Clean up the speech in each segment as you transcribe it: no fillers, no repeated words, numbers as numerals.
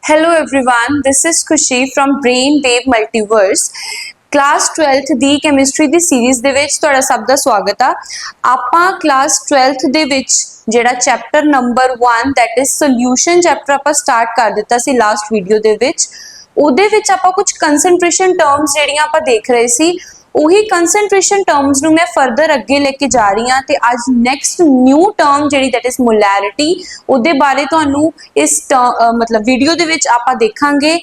Hello everyone, this is Khushi from Brainwave Multiverse. Class 12th the chemistry the series ਦੇ ਵਿੱਚ ਤੁਹਾਡਾ ਸਭ ਦਾ ਸਵਾਗਤ ਆ। ਆਪਾਂ ਕਲਾਸ 12th ਦੇ ਵਿੱਚ ਜਿਹੜਾ chapter number 1 that is solution chapter ਆਪਾਂ ਸਟਾਰਟ ਕਰ ਦਿੱਤਾ ਸੀ ਲਾਸਟ ਵੀਡੀਓ ਦੇ ਵਿੱਚ। ਉਹਦੇ ਵਿੱਚ ਆਪਾਂ ਕੁਝ ਕਨਸੈਂਟ੍ਰੇਸ਼ਨ ਟਰਮਸ ਜਿਹੜੀਆਂ ਆਪਾਂ ਦੇਖ ਰਹੇ ਸੀ ਉਹੀ ਕਨਸੈਂਟ੍ਰੇਸ਼ਨ ਟਰਮਸ ਨੂੰ ਮੈਂ ਫਰਦਰ ਅੱਗੇ ਲੈ ਕੇ ਜਾ ਰਹੀ ਹਾਂ ਤੇ ਅੱਜ ਨੈਕਸਟ ਨਿਊ ਟਰਮ ਜਿਹੜੀ that is molarity ਉਹਦੇ ਬਾਰੇ ਤੁਹਾਨੂੰ ਇਸ ਮਤਲਬ ਵੀਡੀਓ ਦੇ ਵਿੱਚ ਆਪਾਂ ਦੇਖਾਂਗੇ।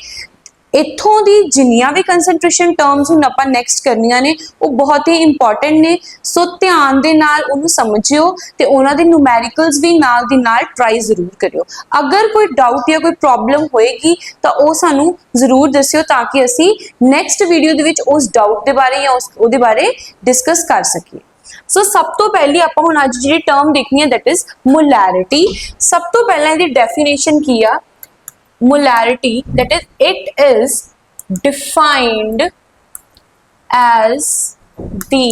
ਇੱਥੋਂ ਦੀ ਜਿੰਨੀਆਂ ਵੀ ਕਨਸੈਂਟ੍ਰੇਸ਼ਨ ਟਰਮਸ ਹੁਣ ਆਪਾਂ ਨੈਕਸਟ ਕਰਨੀਆਂ ਨੇ ਉਹ ਬਹੁਤ ਹੀ ਇੰਪੋਰਟੈਂਟ ਨੇ, ਸੋ ਧਿਆਨ ਦੇ ਨਾਲ ਉਹਨੂੰ ਸਮਝਿਓ ਤੇ ਉਹਨਾਂ ਦੇ ਨੂਮੈਰੀਕਲਸ ਵੀ ਨਾਲ ਦੀ ਨਾਲ ਟਰਾਈ ਜ਼ਰੂਰ ਕਰਿਓ। ਅਗਰ ਕੋਈ ਡਾਊਟ ਜਾਂ ਕੋਈ ਪ੍ਰੋਬਲਮ ਹੋਏਗੀ ਤਾਂ ਉਹ ਸਾਨੂੰ ਜ਼ਰੂਰ ਦੱਸਿਓ ਤਾਂ ਕਿ ਅਸੀਂ ਨੈਕਸਟ ਵੀਡੀਓ ਦੇ ਵਿੱਚ ਉਸ ਡਾਊਟ ਦੇ ਬਾਰੇ ਜਾਂ ਉਹਦੇ ਬਾਰੇ ਡਿਸਕਸ ਕਰ ਸਕੀਏ। ਸੋ ਸਭ ਤੋਂ ਪਹਿਲੀ ਆਪਾਂ ਹੁਣ ਅੱਜ ਜਿਹੜੀ ਟਰਮ ਦੇਖਣੀ ਹੈ that is molarity। ਸਭ ਤੋਂ ਪਹਿਲਾਂ ਇਹਦੀ ਡੈਫੀਨੇਸ਼ਨ ਕੀ ਆ? Molarity, that is, it is defined as the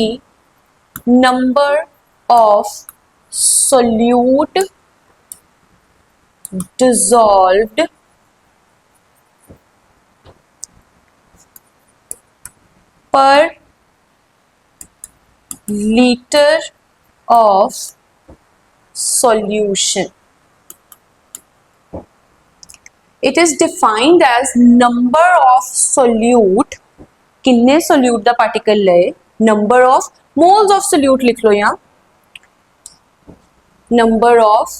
number of solute dissolved per liter of solution. It is defined as number of solute, किन्ने solute दा particle ले, number of moles of solute लिख लो यहाँ, number of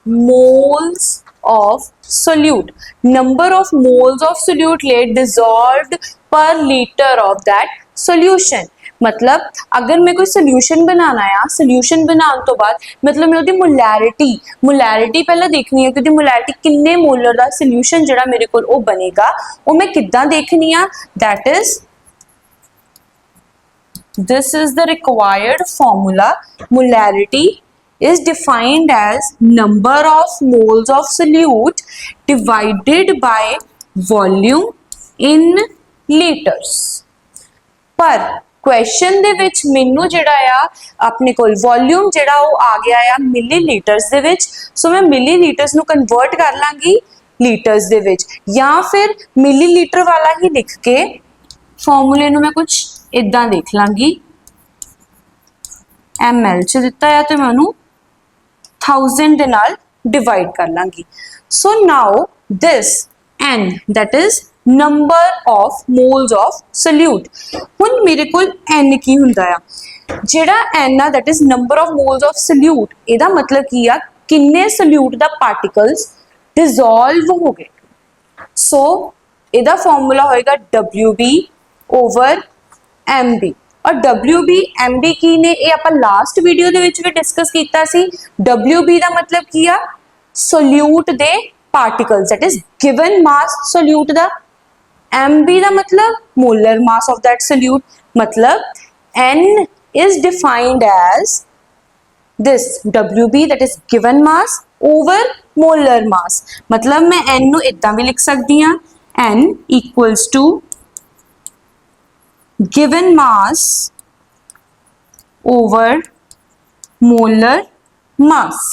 moles of solute, number of moles of solute ले dissolved per liter of that solution। मतलब अगर मैं कोई सोल्यूशन बनाना है, सोल्यूशन बनाने तो बाद मतलब मैं उसकी मोलैरिटी पहले देखनी है कि उसकी मोलैरिटी किन्ने मोलर का सोल्यूशन जिहड़ा मेरे कोल वो बनेगा वो मैं किद्दां देखनी है। That is this is the required formula. Molarity is defined as number of moles of solute divided by volume in liters। पर क्वेश्चन दे विच मैनू जिहड़ा आ अपने कोल वॉल्यूम जिहड़ा वो आ गया आ मिलीलीटर्स दे विच, सो मैं मिलीलीटर्स नू कन्वर्ट कर लांगी लीटर्स दे विच या फिर मिलीलीटर वाला ही लिख के फॉर्मूले नू मैं कुछ इदां देख लांगी ml च दिता है तो मैं उन्होंने 1000 दे नाल डिवाइड कर Langi. So now this n that is number of moles of solute। हुण मेरे कोल n की हुंदा आ, जेड़ा n uh that is number of moles of solute, इहदा मतलब की आ किन्ने solute दा particles dissolve हो गए। सो इहदा फॉर्मूला होएगा WB over MB और WB MB की ने ये आपां लास्ट वीडियो दे विच भी डिस्कस कीता सी। WB दा मतलब की आ solute they particles that is given mass solute दा, MB दा मतलब molar mass of that solute। मतलब N is defined as this WB that is given mass over molar mass। मतलब मैं N नू इदां भी लिख सकती हाँ, N equals to given mass over molar mass।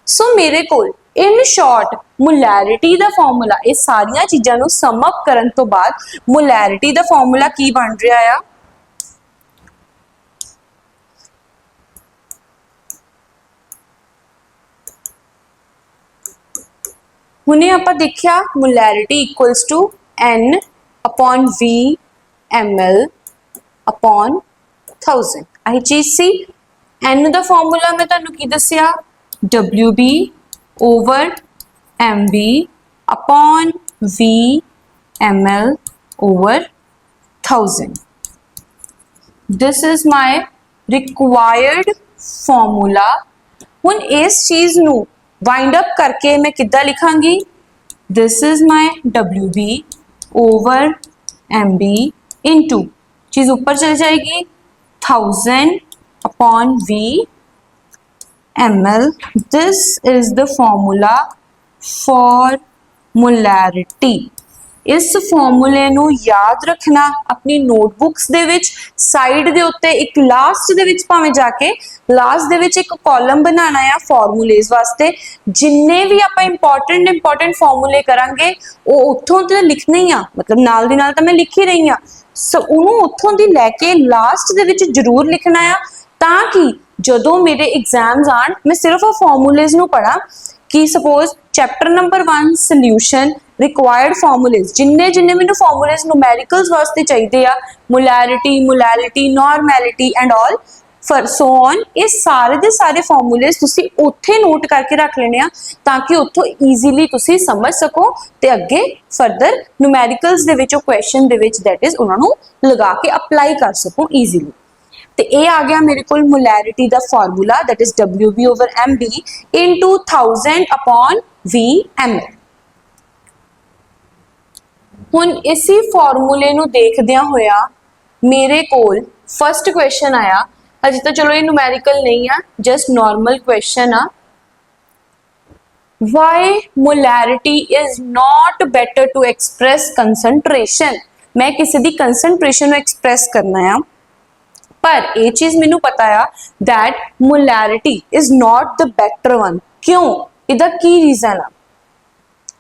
सो मेरे कोल इन शॉर्ट मोलैरिटी दा फॉर्मूला, ये सारियां चीज़ां नू सम अप करन तो बाद मोलैरिटी दा फॉर्मूला की बन रहा है? हुणे आपां देखिया molarity equals to N upon V ml upon 1000। आही चीज़ सी। N दा फॉर्मूला मैं तुहानू की दस्सिया WB over MB upon V ml over 1000। This is my required formula। हुण इस चीज़ नू वाइंड अप करके मैं किद्दां लिखांगी? This is my WB over MB into चीज़ ऊपर चल जाएगी 1000 upon V ml। This is the formula for molarity। इस फॉर्मूले नू याद रखना अपनी नोटबुक्स दे विच साइड दे उत्ते एक लास्ट दे विच भावें जाके लास्ट दे विच एक कॉलम बनाना है फॉर्मूलेज वास्ते। जिन्ने भी आपां इंपॉर्टेंट फॉर्मूले करांगे वो उत्थों ते लिखने ही आ, मतलब नाल दी नाल तां मैं लिख ही रही हाँ, सो उन्होंने उत्थों दी लैके लास्ट दे विच जरूर लिखना है ताकि जदों मेरे एग्जाम्स आन मैं सिर्फ वो फॉर्मूलेज नू पढ़ा कि suppose chapter number 1 solution required formulae जिन्ने जिन्ने मैनू फॉर्मूलेज न्यूमेरिकल्स वास्ते चाहिए आ molarity molality normality and all for so on ये सारे दे सारे फॉर्मूलेज तुसी उत्थे नोट करके रख लेने आ ताकि उत्थों ईजीली तुसी समझ सको ते अगे further numericals they which question they which that is उन्हां नू लगा के अप्लाई कर सको ईजीली। तो ये आ गया मेरे को मोलैरिटी का formula that is WB/MB into 1000/V ml। हुण इसी फॉर्मूले नू देखदियां होया मेरे कोल फर्स्ट क्वेश्चन आया, अजे तो चलो ये न्यूमेरिकल नहीं है जस्ट नॉर्मल क्वेश्चन आ, why molarity is not better to express concentration. मैं किसी दी कंसंट्रेशन एक्सप्रेस करना है पर ये चीज मैनू पता है that molarity is not the better one. क्यों, इहदा की रीजन आ?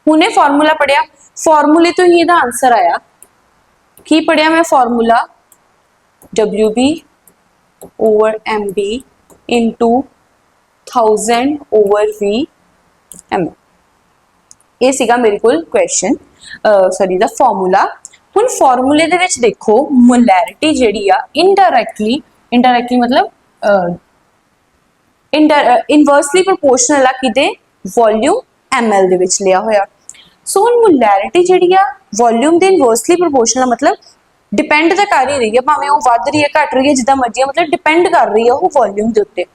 हुणे फॉर्मूला पढ़िया, फॉर्मूले तो ही इहदा आंसर आया। की पढ़िया मैं formula WB/MB into 1000/V ml। ये सीगा मेरे कोल क्वेश्चन सॉरी दा फॉर्मूला। हुण फॉर्मूले दे विच देखो मोलैरिटी जिहड़ी आ इनडायरेक्टली मतलब इनवर्सली प्रोपोर्शनल आ किदे वॉल्यूम ml दे विच लिया होया। सो हुण मोलैरिटी जिहड़ी आ वॉल्यूम दे इनवर्सली प्रोपोर्शनल मतलब डिपेंड तो कर ही रही है, भावें वो वध रही है घट रही है जिद्दां मर्जी मतलब डिपेंड कर रही है वो वॉल्यूम के उत्ते।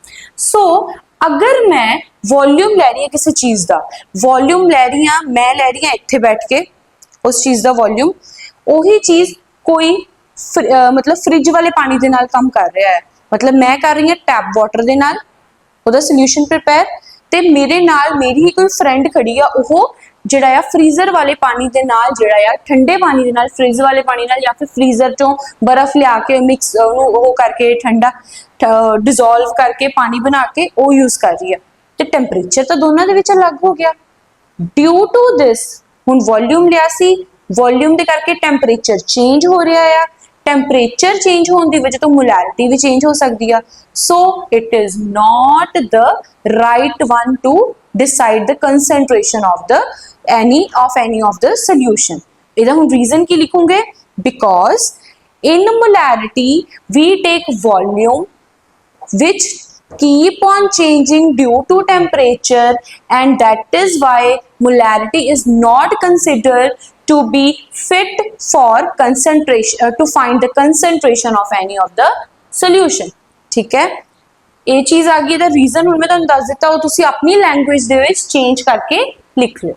सो अगर मैं वॉल्यूम लै रही है किसी चीज का, वॉल्यूम लै रही हाँ मैं लै रही हाँ इत्थे बैठ के उस चीज का वॉल्यूम, ਉਹੀ चीज कोई मतलब फ्रिज वाले पानी दे नाल काम कर रहा है, मतलब मैं कर रही हूँ टैप वाटर दे नाल ਉਹਦਾ सोल्यूशन प्रिपेयर ते मेरे नाल मेरी ही कोई फ्रेंड खड़ी आ वो जिहड़ा आ फ्रीजर वाले पानी दे नाल जिहड़ा आ ठंडे पानी दे नाल फ्रिज वाले पानी नाल या फिर फ्रीजर चों बर्फ लिया के मिक्स वो करके ठंडा डिजोल्व करके पानी बना के वो यूज कर रही है ते टेंपरेचर तो दोनों दे विच अलग हो गया। ड्यू टू दिस हुण वॉल्यूम लिया सी, वॉल्यूम दे करके टेंपरेचर चेंज हो रहा है, टेंपरेचर चेंज होने की वजह तो मोलैरिटी भी चेंज हो सकती है। So it is not the right one to decide the concentration of the any of the solution. इहदा हुण रीजन की लिखूंगे because in molarity we take volume which keep on changing due to temperature and that is why molarity is not considered to be fit for concentration to find the concentration of any of the solution। ठीक है, ये चीज आ गई। दा reason हुण मैं तुहानूं दस दित्ता वो तुसीं अपनी लैंग्वेज दे विच चेंज करके लिख लो।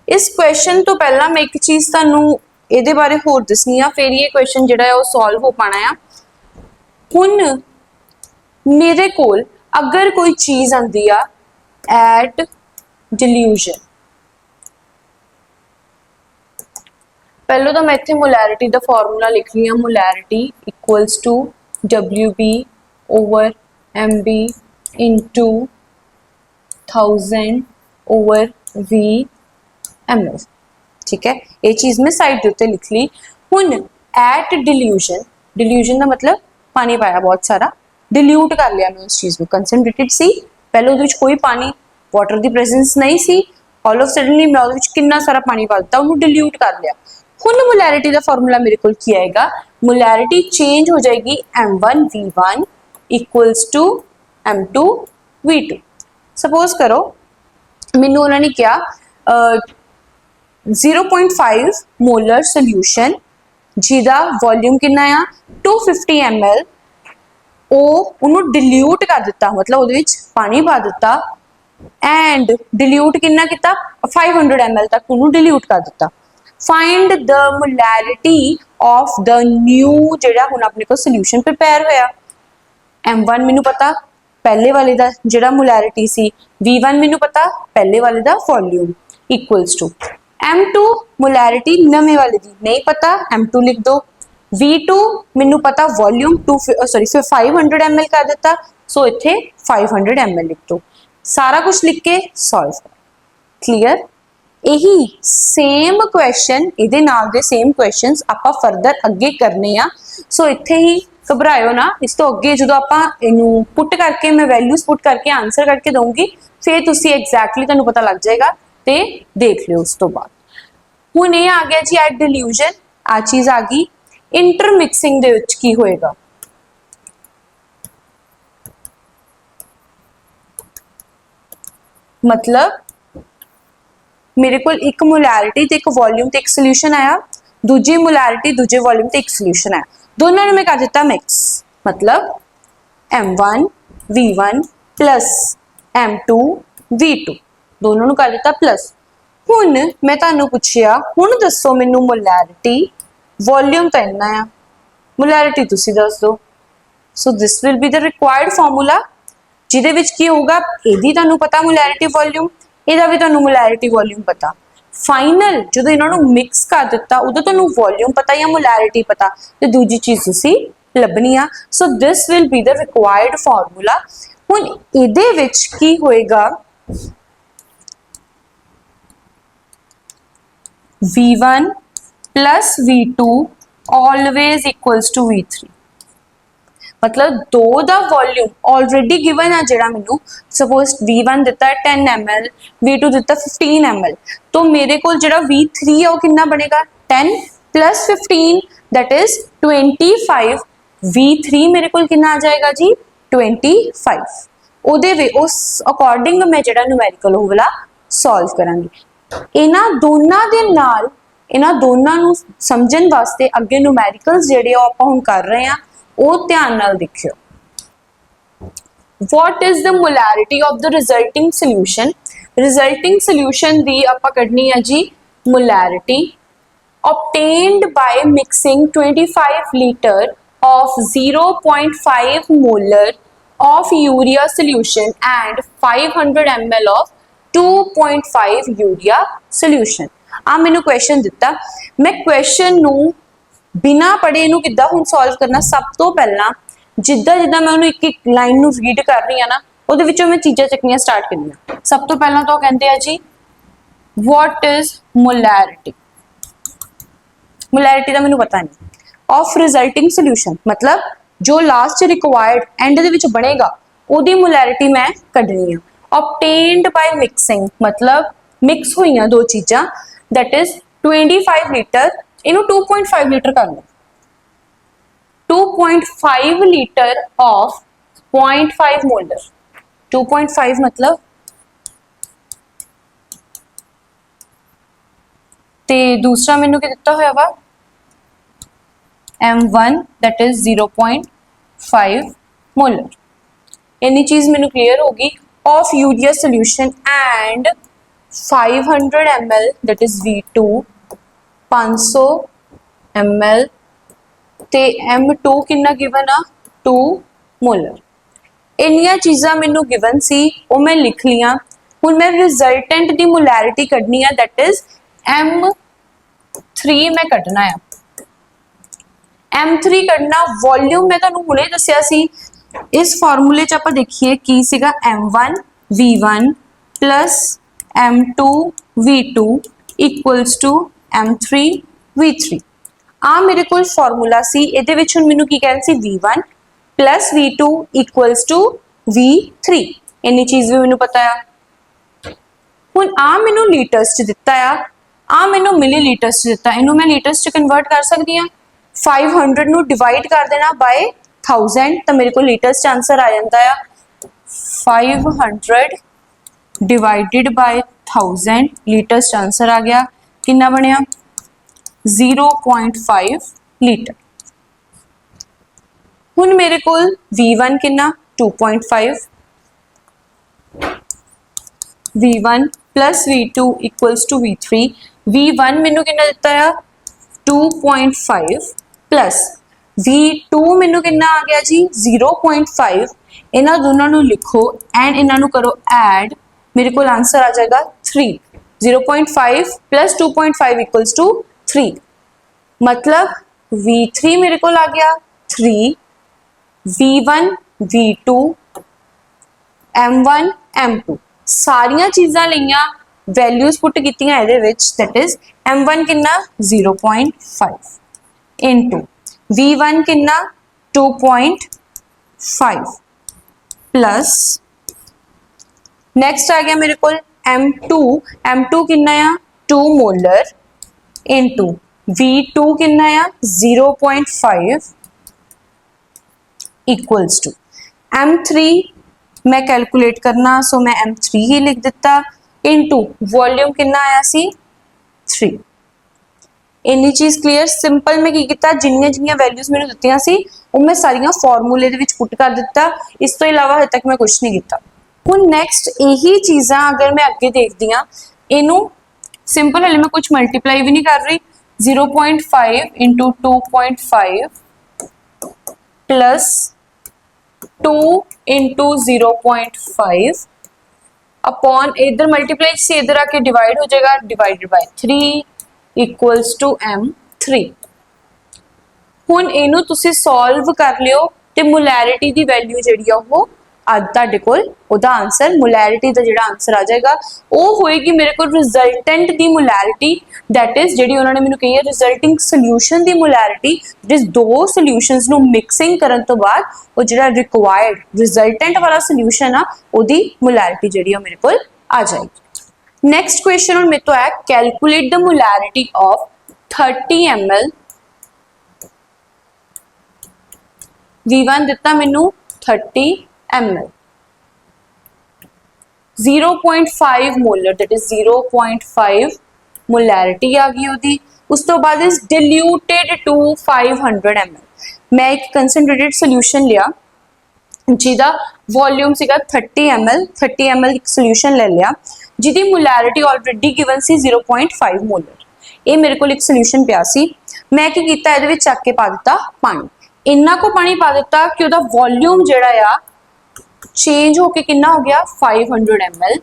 इस क्वेश्चन तो पहला मैं एक चीज तुहानूं इहदे बारे होर दसनी आ, फिर ये क्वेश्चन जिहड़ा है वो सॉल्व हो पाना आ। हुण मेरे कोल अगर कोई चीज आंदी आ एट डिल्यूजन, पहले तो मैं इत्थे मोलैरिटी दा फार्मूला लिख रही हूं, molarity equals to WB/MB into 1000/V ml। ठीक है, ये चीज मैं साइड के उत्ते लिख ली। हुण एट डिल्यूजन, डिल्यूजन का मतलब पानी पाया बहुत सारा, डिल्यूट कर लिया मैं उस चीज को, कंसनट्रेटेड सी पहले उहदे विच कोई पानी वाटर की प्रेजेंस नहीं सी, ऑल ऑफ सडनली मैं उहदे विच कितना सारा पानी पा दिता, उन्होंने डिल्यूट कर लिया। हुण मोलैरिटी का फार्मूला मेरे को की आएगा, मोलैरिटी चेंज हो जाएगी M1V1 equals to M2V2। Suppose करो मैनू उन्होंने क्या 0.5 मोलर सोल्यूशन जिहदा वॉल्यूम कितना आ 250 ml ਉਹਨੂੰ ਡਿਲੂਟ ਕਰ ਦਿੱਤਾ, मतलब ਉਹਦੇ ਵਿੱਚ ਪਾਣੀ ਪਾ ਦਿੱਤਾ एंड डिल्यूट कितना किता 500 ml तक ਉਹਨੂੰ डिल्यूट कर ਦਿੱਤਾ। Find the molarity of the new ਜਿਹੜਾ ਹੁਣ ਆਪਣੇ ਕੋਲ ਸੋਲੂਸ਼ਨ प्रिपेयर ਹੋਇਆ। M1 ਮੈਨੂੰ पता पहले वाले ਦਾ ਜਿਹੜਾ मोलैरिटी सी, V1 ਮੈਨੂੰ पता पहले वाले ਦਾ volume equals to M2 molarity नवे वाले दी नहीं पता, M2 लिख दो। V2 मैनू पता वॉल्यूम 500 ml कर दिता, सो इत्थे 500 ml लिख दो। सारा कुछ लिख के सॉल्व कर। क्लीयर? यही सेम क्वेश्चन इहदे नाल दे सेम क्वेश्चंस आपां फर्दर अगे करने आ। सो इत्थे ही घबराओ ना, इस तो अगे जो आपां इनू पुट करके मैं वैल्यूज पुट करके आंसर करके दूंगी, फिर तुसी एग्जैक्टली तुहानू पता लग जाएगा ते देख लियो। उस तो बाद हुण ये आ गया जी एट डिल्यूजन, आ चीज आ गई। इंटरमिक्सिंग दे विच की होएगा? मतलब मेरे को एक मोलैरिटी ते एक वॉल्यूम ते एक सोल्यूशन आया, दूजी मोलैरिटी दूजे वॉल्यूम ते एक सोल्यूशन आया, दोनों ने मैं कर दिता मिक्स। मतलब M1 V1 plus M2 V2 दोनों ने कर दिता प्लस। हुण मैं तुहानू पुछया हुण दसो मैनू मोलैरिटी, वॉल्यूम तो इन्ना आ, मोलैरिटी तुसी दस दो। So this will be the required formula, जिहदे विच की होगा इहदी तुहानू पता मोलैरिटी वॉल्यूम, इहदा भी तुहानू मोलैरिटी वॉल्यूम पता। फाइनल जो इन्हां नू मिक्स कर दिता उदों तुहानू वॉल्यूम पता या मोलैरिटी पता, ते दूजी चीज तुसी लभनी आ। So this will be the required formula. हुण इहदे विच की होएगा? V1 plus V2 always equals to V3। मतलब दो दा वॉल्यूम ऑलरेडी गिवन है जेड़ा मैनू, सपोज V1 दिता है 10 ml, V2 दिता 15 ml, तो मेरे को जेड़ा V3 है वो कितना बनेगा? 10 प्लस 15 दैट इज 25। V3 मेरे को कितना आ जाएगा जी? 25। ओदे वे उस अकॉर्डिंग मैं जेड़ा न्यूमेरिकल हो वाला सॉल्व करांगी। इन्हां दोनों दे नाल इन्हां दोनों नू समझण वास्ते अगे न्यूमेरिकल्स जेड़े आपां हुण कर रहे हैं वो ध्यान नाल देखियो। What is the molarity of the resulting solution? Resulting solution दी आपां कढनी है जी molarity obtained by mixing 25 liter of 0.5 molar of urea solution and 500 ml of 2.5 urea solution. आ मैनू क्वेश्चन दिता, मैं क्वेश्चन नू बिना पढ़े इनू किद्दां हुण सॉल्व करना। सब तो पहला जिद्दां जिद्दां मैं उन्हें एक लाइन नू रीड कर रही हां ना, उहदे विचों मैं चीज़ां चकनियां स्टार्ट करनियां। सब तो पहला तो कहंदे आ जी व्हाट इज मोलैरिटी। मोलैरिटी दा मैनू पता नहीं। ऑफ रिजल्टिंग सोल्यूशन मतलब जो लास्ट रिक्वायर्ड एंड दे विच बनेगा उहदी मोलैरिटी मैं कढनी है। ऑब्टेन्ड बाय मिक्सिंग मतलब मिक्स हुई दो चीज़ां, दैट इज 25 लीटर, इनू 2.5 लीटर कर लो। 2.5 लीटर ऑफ 0.5 मोलर, 2.5 मतलब ते दूसरा मैनू क्या दिता होया वा M1 दैट इज 0.5 मोलर। इन्नी चीज मैनू क्लियर होगी। Of urea solution and 500 ml that is V2 500 ml ते M2 कितना गिवन आ 2 मोलर। इन्नियां चीज़ां मैनू गिवन सी वो मैं लिख लिया। हुण मैं रिजल्टेंट दी मोलैरिटी कढनी है दैट इज M3 मैं कढना है। M3 कढना वॉल्यूम मैं तुहानू हुणे दस्सिया सी। इस फॉर्मूले च आपां देखिए की सीगा M1 V1 plus M2 V2 equals to M3 V3। आ मेरे को फॉर्मूला सी। इहदे विच हुण मैनू की कहना सी V1 plus V2 equals to V3। इन्नी चीज़ भी मैनू पता है। हुण आ मैनू लीटर्स च दिता आ मैनू मिलीलीटर्स च दिता, इनू मैं लीटर्स च कन्वर्ट कर सकती हाँ। 500 नू डिवाइड कर देना बाय 1000 तो मेरे को लीटर्स च आंसर आ जाता है। 500 डिवाइडेड बाय 1000 लीटर्स च आंसर आ गया। कितना बनया 0.5 लीटर। हुण मेरे को V1 कितना 2.5, V1 plus V2 equals to V3। V1 मैनू कितना दिता है 2.5 प्लस V2 मैनू कितना आ गया जी 0.5। इन्हां दोनों नू लिखो एंड इन्हां नू करो ऐड, मेरे को आंसर आ जाएगा 3। 0.5 प्लस 2.5 इक्वल्स टू 3, मतलब V3 मेरे को आ गया 3, V1 V2 M1 M2 सारिया चीज़ां लईयां वैल्यूज पुट कीतियां इहदे विच, दैट इज M1 किन्ना 0.5 इनटू V1 किन्ना 2.5 प्लस नेक्स्ट आ गया मेरे को M2 किन्ना आ 2 मोलर इनटू V2 किन्ना आ 0.5 इक्वल्स टू M3 मैं कैलकुलेट करना, सो मैं M3 ही लिख दिता इनटू वॉल्यूम किन्ना आया सी 3। इन्नी चीज क्लियर। सिंपल मैं की किया, जिन्नियां जिन्नियां वैल्यूज मैंने दित्तियां सी वो मैं सारियां फॉर्मूले दे विच पुट कर दिता, इस तो इलावा हजे तक मैं कुछ नहीं किया। हुण नैक्सट यही चीज़ां अगर मैं अगे देखदी हां, इनू सिंपल हले मैं कुछ मल्टीप्लाई भी नहीं कर रही, 0.5 इंटू 2.5 प्लस 2 इंटू 0.5 अपॉन इधर मल्टीप्लाई से इधर आके डिवाइड हो जाएगा, divided by 3 equals to M3। हुण इनू तुसी सॉल्व कर लियो ते मोलैरिटी दी वैल्यू जिहड़ी आ वो ਅੱਜ ਤੁਹਾਡੇ ਕੋਲ ਉਹਦਾ ਆਨਸਰ मोलैरिटी ਦਾ ਜਿਹੜਾ ਆਨਸਰ ਆ ਜਾਏਗਾ ਉਹ ਹੋਏਗੀ ਮੇਰੇ ਕੋਲ resultant the molarity, that is ਜਿਹੜੀ ਉਹਨਾਂ ਨੇ ਮੈਨੂੰ ਕਹੀ ਹੈ ਰਿਜ਼ਲਟਿੰਗ ਸੋਲੂਸ਼ਨ ਦੀ मोलैरिटी, ਜਿਸ ਦੋ ਸੋਲੂਸ਼ਨਸ ਨੂੰ ਮਿਕਸਿੰਗ ਕਰਨ ਤੋਂ ਬਾਅਦ ਉਹ ਜਿਹੜਾ ਰਿਕੁਆਇਰਡ ਰਿਜ਼ਲਟੈਂਟ ਵਾਲਾ ਸੋਲੂਸ਼ਨ ਆ ਉਹਦੀ मोलैरिटी ਜਿਹੜੀ ਆ ਮੇਰੇ ਕੋਲ ਆ ਜਾਏਗੀ। ਨੈਕਸਟ ਕੁਐਸਚਨ ਹੁਣ ਮੇਰੇ ਤੋਂ ਹੈ calculate the molarity of 30 ml V1 ਦਿੱਤਾ ਮੈਨੂੰ 30 ml 0.5 molar, that is 0.5 molarity आ गई ਉਹਦੀ। ਉਸ ਤੋਂ ਬਾਅਦ इज diluted to 500 ml। मैं एक कंसनट्रेटेड सोल्यूशन लिया जिहदा वॉल्यूम सीगा 30 ml एक सोल्यूशन ले लिया जिहदी मोलैरिटी ऑलरेडी गिवन सी 0.5 मोलर। ये मेरे को एक सोल्यूशन पिया सी, मैं की कीता इहदे विच चक के पा दिता पानी, इन्ना को पानी पा दिता कि उहदा वॉल्यूम जिहड़ा आ चेंज होके कितना हो गया 500 ml।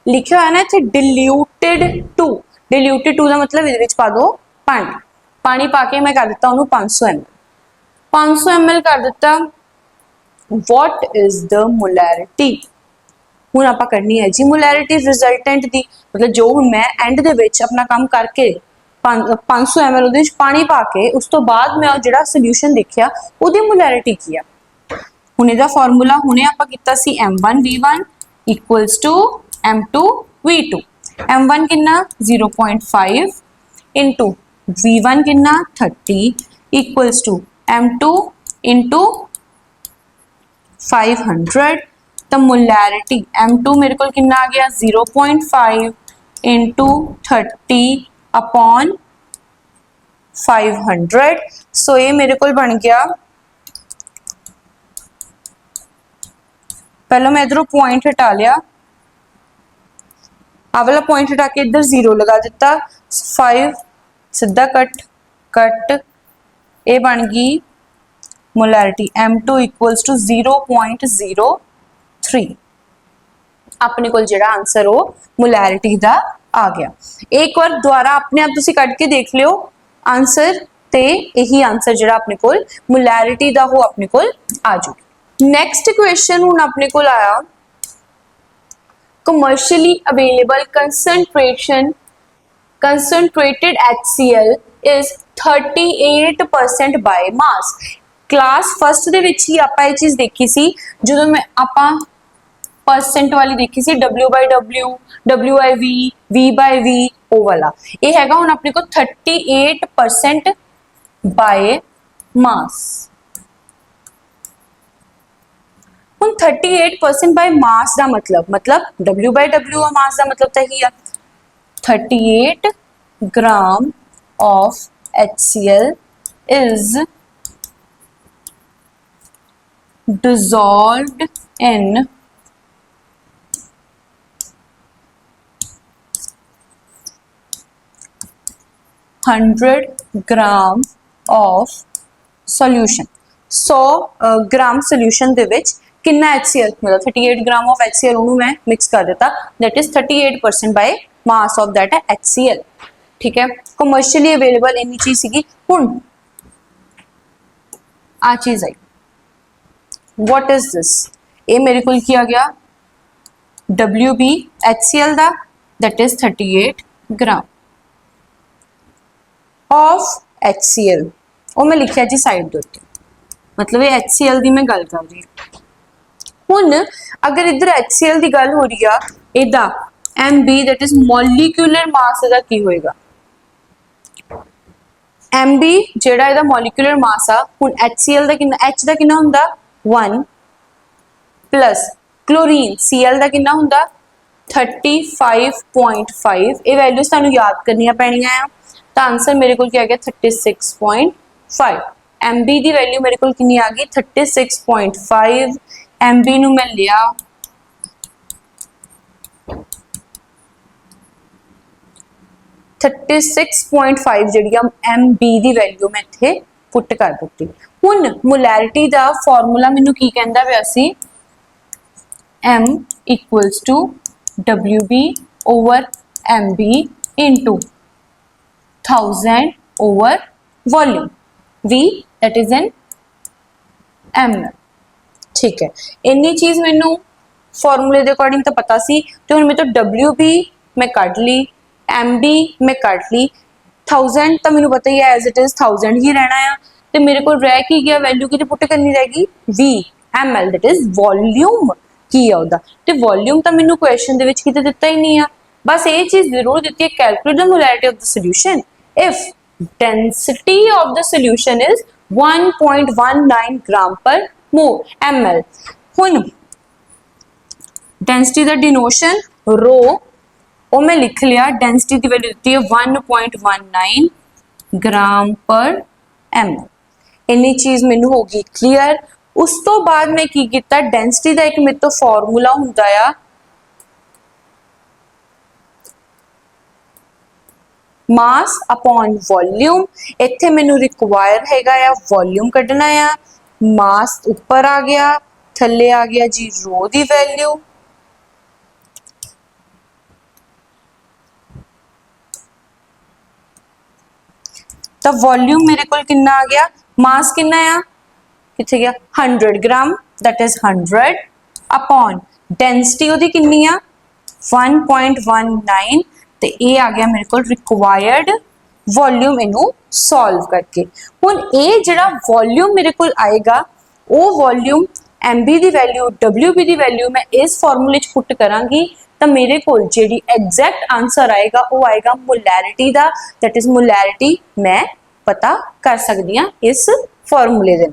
लिखा है ना इत्थे डिल्यूटेड टू का मतलब इहदे विच पा दो पानी, पानी पाके मैं कर दिता उन्होंने 500 ml कर दिता। What is the molarity? हुण आपां करनी है जी मोलैरिटी रिजल्टेंट दी, मतलब जो मैं एंड दे विच अपना काम करके 500 ml उहदे विच पानी पाके उस तो बाद मैं जिहड़ा सोल्यूशन देखिया उहदी मोलैरिटी की आ। हुण इहदा फार्मूला हुणे आपां कीता सी M1 V1 equals to M2 V2। M1 किन्ना 0.5 इंटू V1 किन्ना 30 इक्वल्स टू M2 इंटू 500। तो मोलैरिटी M2 मेरे को किन्ना आ गया 0.5 इंटू 30 अपॉन 500। सो ये मेरे को बन गया, पहले मैं इधरों पॉइंट हटा लिया, आ वाला पॉइंट हटा के इधर 0 लगा दिता, 5 सीधा कट कट, ये बन गई मोलैरिटी M2 इक्वल्स टू 0.03। अपने को जिहड़ा आंसर हो मोलैरिटी दा आ गया। एक बार दोबारा अपने आप तुसी कट के देख लियो आंसर, ते यही आंसर जिहड़ा अपने को मोलैरिटी दा हो अपने को आ जाए। नेक्स्ट क्वेश्चन हुण अपने को आया commercially available concentrated HCl is 38% by mass। Class first दे विच ही आपां ये चीज़ देखी सी, जो मैं आपां परसेंट वाली देखी सी W/W, W/V, V/V ओ वाला, ये हैगा हुण अपने को 38% by mass। हुण 38% बाय मास का मतलब W/W मास का मतलब तो यही है 38 gram of HCl is dissolved in 100 gram of solution. 100 gram solution दे विच कितना HCl मतलब 38 ग्राम ऑफ HCl ਉਹਨੂੰ मैं मिक्स कर देता, that is 38% by mass of that है HCl। ठीक है, कमर्शियली अवेलेबल इन्नी चीज सीगी। हुण आ चीज आई, व्हाट इज दिस, ये मेरे को की आ गया WB HCl दा, that is 38 gram of HCl, ਉਹ मैं लिखिया जी साइड ਦੇ ਉੱਤੇ, मतलब ये HCl ਦੀ मैं गल कर रही हूँ। हुण अगर इधर HCl की गल हो रही है, इहदा MB that is molecular mass इहदा की होएगा, MB जेड़ा इहदा मॉलिक्यूलर मास आ, हुण HCl दा कितना, H दा कितना हुंदा 1 प्लस क्लोरीन Cl दा कितना हुंदा 35.5, ये वैल्यूज तुहानूं याद करनियां पैणियां आ। तो आंसर मेरे को क्या आ गया 36.5। MB की वैल्यू मेरे को कितनी आ गई 36.5। MB नूं मैं लिया 36.5 जिहड़ी MB की वैल्यू मैं इत्थे पुट कर दी। हुण मोलैरिटी का फॉर्मूला मैनूं की कहंदा पिया सी, M equals to WB over MB into 1000 over volume, V that is in ml। ठीक है, इन्नी चीज मैनू फॉर्मूले के अकॉर्डिंग तो पता सी, तो हुण मेरे तो WB मैं कट ली, MB मैं कट ली, 1000 तो मैनू पता ही है एज इट इज 1000 ही रहना है, तो मेरे को रह की गया वैल्यू की पुट करनी रहेगी V ml that is volume की है उहदा, ते वॉल्यूम तो मैनू क्वेश्चन दे विच किते दिता ही नहीं है, बस ये चीज जरूर दी है calculate the molarity of the solution if density of the solution is 1.19 ग्राम पर ml। हुण डेंसिटी दा डिनोशन रो वो मैं लिख लिया, डेंसिटी की वैल्यू दी है 1.19 ग्राम पर ml। इन्नी चीज मैनू होगी क्लियर। उस तो बाद मैं की किया, डेंसिटी का एक मेरे तो फॉर्मूला हुंदा आ मास अपॉन वॉल्यूम, इत्थे मैनू रिक्वायर हैगा आ वॉल्यूम कढ़ना आ, मास ऊपर आ गया, थले आ गया जी रो दी वैल्यू, तो वॉल्यूम मेरे को कितना आ गया, मास कितना आ किथे गया 100 ग्राम दैट इज 100 अपॉन डेंसिटी ओदी कितनी आ 1.19, तो ये आ गया मेरे को रिक्वायर्ड वॉल्यूम इनू सॉल्व करके। हुण ये जिहड़ा वॉल्यूम मेरे को आएगा वो वॉल्यूम MB की वैल्यू WB की वैल्यू मैं इस फॉर्मूले च पुट करांगी, तो मेरे को जिहड़ी एग्जैक्ट आंसर आएगा वो आएगा मोलैरिटी का, दैट इज मोलैरिटी मैं पता कर सकदी हां इस फॉर्मूले दे।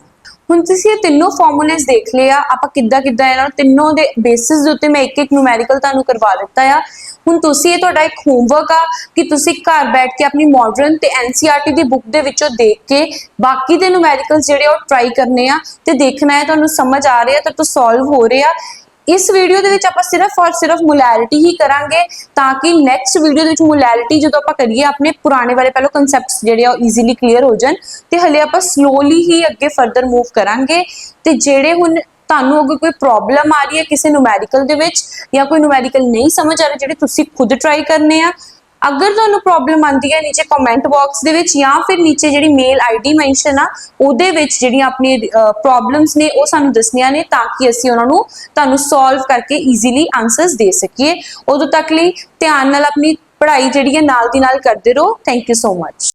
हुण तुसीं ये तीनों फॉर्मूलेस देख लिया, आपां किद्दां किद्दां इन्हां तीनों दे बेसिस दे उत्ते मैं एक एक न्यूमेरिकल तुहानूं करवा दित्ता आ। हुण तुसीं ये तुहाडा एक होमवर्क आ कि तुसीं घर बैठ के अपनी मॉडर्न ते NCERT दी बुक दे विचों देख के बाकी दे न्यूमेरिकल्स जिहड़े ओ ट्राई करने आ ते देखना है तुहानूं समझ आ रहा है तो सॉल्व हो रहे आ। इस वीडियो दे विच आपां सिर्फ और सिर्फ मोलैरिटी ही करांगे, ताकि नैक्सट वीडियो दे विच मोलैरिटी जो आपां करिए अपने पुराने वाले पहले कंसैप्ट्स जिहड़े आ ईजीली क्लीयर हो जाण, ते हले आपां स्लोली ही अगे फर्दर मूव करांगे। ते जिहड़े हुण तुहानूं अगर कोई प्रॉब्लम आ रही है किसी न्यूमेरिकल दे विच या कोई न्यूमेरिकल नहीं समझ आ रहा जिहड़े तुसीं खुद ट्राई करने आ, अगर तुहानूं प्रॉब्लम आती है नीचे कमेंट बॉक्स दे विच या फिर नीचे जिहड़ी मेल ID मैंशन आ उहदे विच जिहड़ियां अपनी प्रॉब्लम्स ने वो सानूं दसनियां ने, ताकि असीं उहनां नूं तुहानूं सॉल्व करके ईजीली आंसर्स दे सकीए। उदों तक लई ध्यान नाल अपनी पढ़ाई जिहड़ी है नाल दी नाल करदे रहो। Thank you so much.